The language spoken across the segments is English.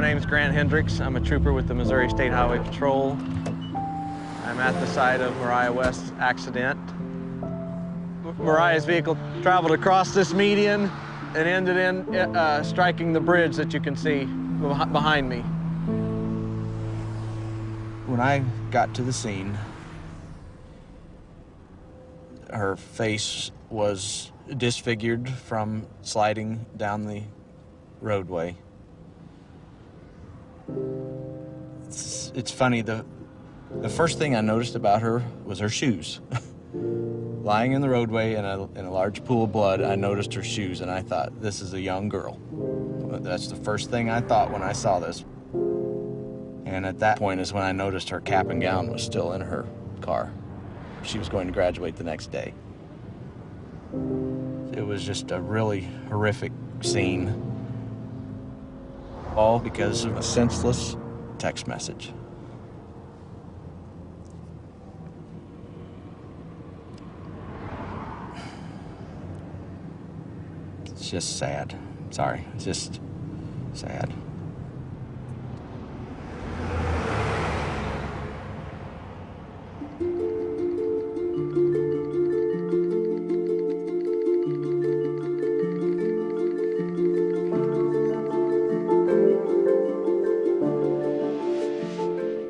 name's Grant Hendricks. I'm a trooper with the Missouri State Highway Patrol. I'm at the site of Mariah West's accident. Mariah's vehicle traveled across this median and ended in striking the bridge that you can see behind me. When I got to the scene, her face was disfigured from sliding down the roadway. It's funny, the first thing I noticed about her was her shoes. Lying in the roadway in a large pool of blood, I noticed her shoes, and I thought, this is a young girl. That's the first thing I thought when I saw this. And at that point is when I noticed her cap and gown was still in her car. She was going to graduate the next day. It was just a really horrific scene, all because of a senseless text message. It's just sad. Sorry, it's just sad.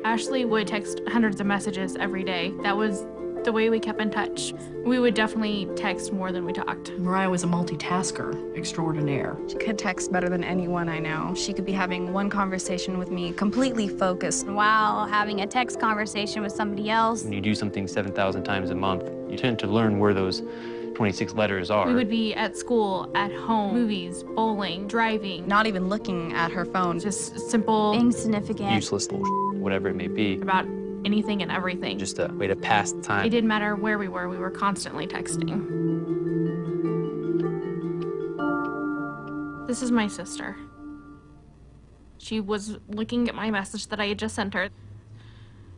Ashley would text hundreds of messages every day. That was the way we kept in touch. We would definitely text more than we talked. Mariah was a multitasker extraordinaire. She could text better than anyone I know. She could be having one conversation with me, completely focused, while having a text conversation with somebody else. When you do something 7,000 times a month, you tend to learn where those 26 letters are. We would be at school, at home, movies, bowling, driving. Not even looking at her phone. Just simple, insignificant, useless bullshit, whatever it may be. About anything and everything. Just a way to pass the time. It didn't matter where we were constantly texting. This is my sister. She was looking at my message that I had just sent her.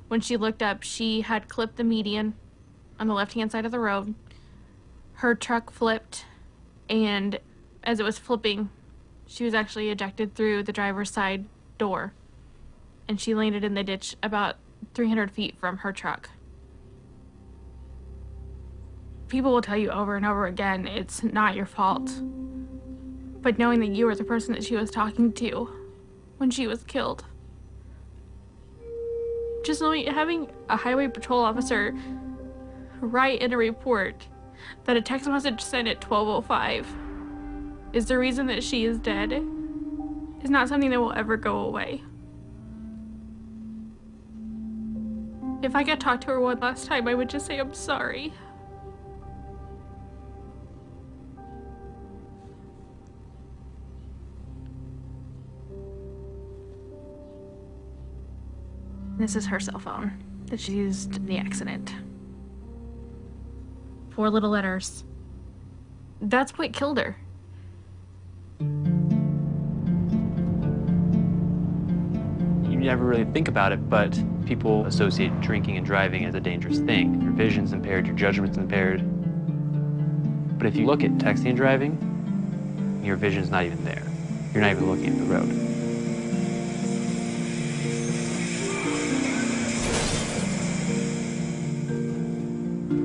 When she looked up, she had clipped the median on the left-hand side of the road. Her truck flipped, and as it was flipping, she was actually ejected through the driver's side door, and she landed in the ditch about 300 feet from her truck. People will tell you over and over again, it's not your fault. But knowing that you were the person that she was talking to when she was killed. Just knowing, having a highway patrol officer write in a report that a text message sent at 12:05 is the reason that she is dead is not something that will ever go away. If I could talk to her one last time, I would just say, I'm sorry. This is her cell phone that she used in the accident. 4 little letters. That's what killed her. You never really think about it, but people associate drinking and driving as a dangerous thing. Your vision's impaired, your judgment's impaired. But if you look at texting and driving, your vision's not even there. You're not even looking at the road.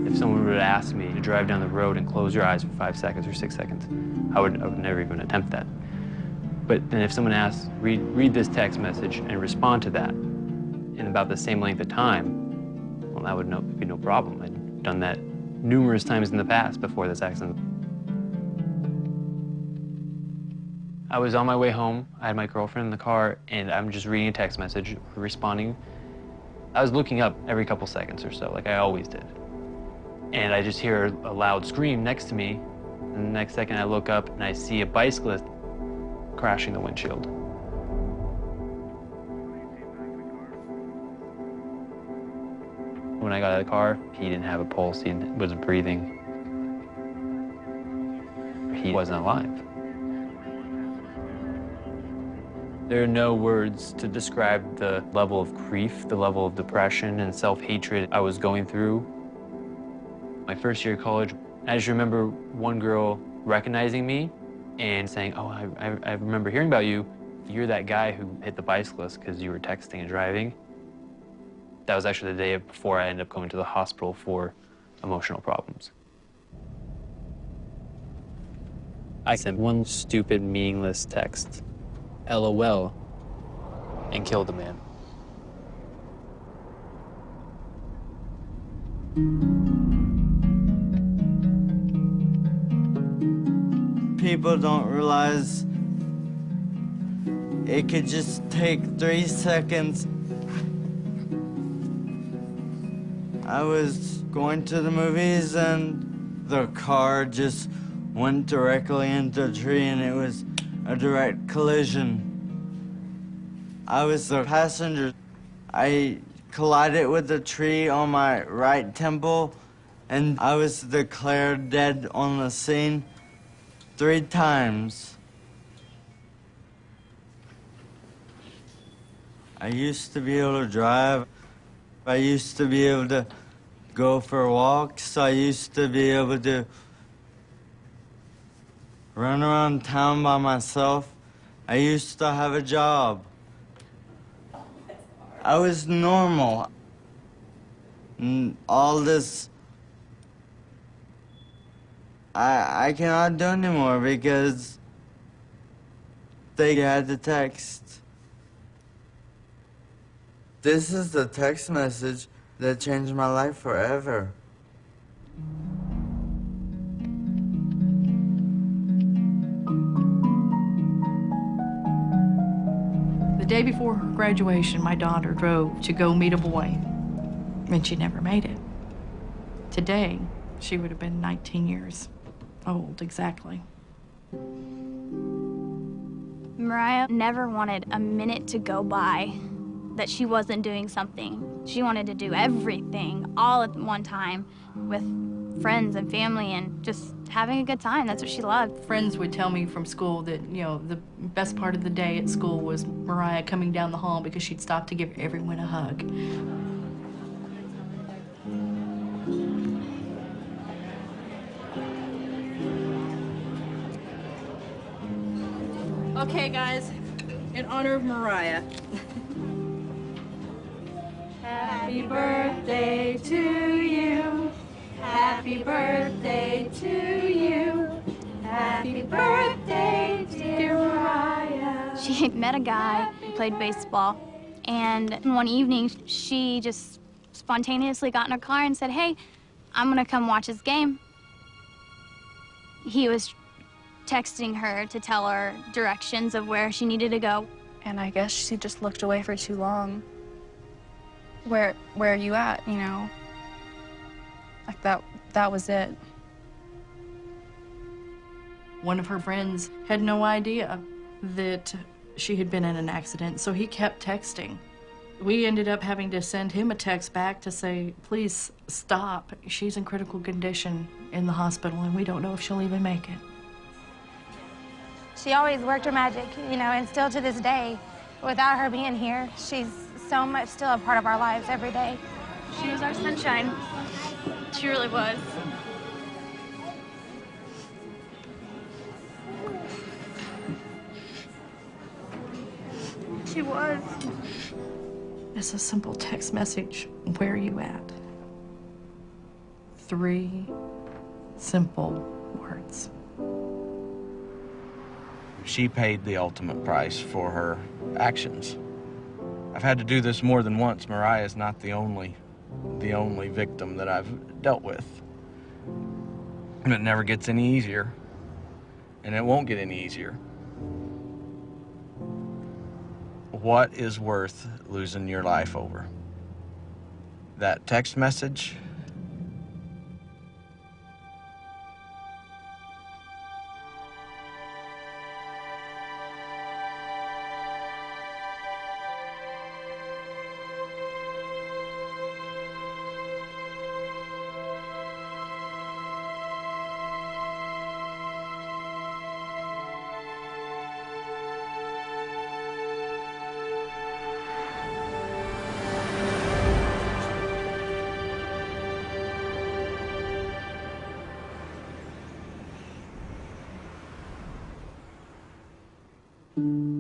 If someone would ask me to drive down the road and close your eyes for 5 seconds or 6 seconds, I would never even attempt that. But then if someone asks, read this text message and respond to that in about the same length of time, well, that would be no problem. I'd done that numerous times in the past before this accident. I was on my way home. I had my girlfriend in the car, and I'm just reading a text message, responding. I was looking up every couple seconds or so, like I always did. And I just hear a loud scream next to me, and the next second I look up and I see a bicyclist crashing the windshield. When I got out of the car, he didn't have a pulse, he wasn't breathing. He wasn't alive. There are no words to describe the level of grief, the level of depression and self-hatred I was going through. My first year of college, I just remember one girl recognizing me and saying, oh, I remember hearing about you. You're that guy who hit the bicyclist because you were texting and driving. That was actually the day before I ended up going to the hospital for emotional problems. I sent one stupid, meaningless text, LOL, and killed the man. People don't realize it could just take 3 seconds. I was going to the movies and the car just went directly into a tree and it was a direct collision. I was the passenger. I collided with the tree on my right temple and I was declared dead on the scene 3 times. I used to be able to drive. I used to be able to go for walks. I used to be able to run around town by myself. I used to have a job. I was normal. And all this, I cannot do anymore because they had the text. This is the text message that changed my life forever. The day before her graduation, my daughter drove to go meet a boy, and she never made it. Today, she would have been 19 years old, exactly. Mariah never wanted a minute to go by that she wasn't doing something. She wanted to do everything all at one time with friends and family and just having a good time. That's what she loved. Friends would tell me from school that, you know, the best part of the day at school was Mariah coming down the hall because she'd stop to give everyone a hug. Okay, guys, in honor of Mariah. Happy birthday to you. Happy birthday to you. Happy birthday, dear Mariah. She met a guy who played baseball, and one evening she just spontaneously got in her car and said, "Hey, I'm gonna come watch his game." He was texting her to tell her directions of where she needed to go. And I guess she just looked away for too long. Where are you at, you know? Like that was it. One of her friends had no idea that she had been in an accident, so he kept texting. We ended up having to send him a text back to say, please stop. She's in critical condition in the hospital, and we don't know if she'll even make it. She always worked her magic, you know, and still to this day, without her being here, she's so much still a part of our lives every day. She was our sunshine. She really was. She was. It's a simple text message. Where are you at? 3 simple words. She paid the ultimate price for her actions. I've had to do this more than once. Mariah is not the only victim that I've dealt with. And it never gets any easier. And it won't get any easier. What is worth losing your life over? That text message? Thank you.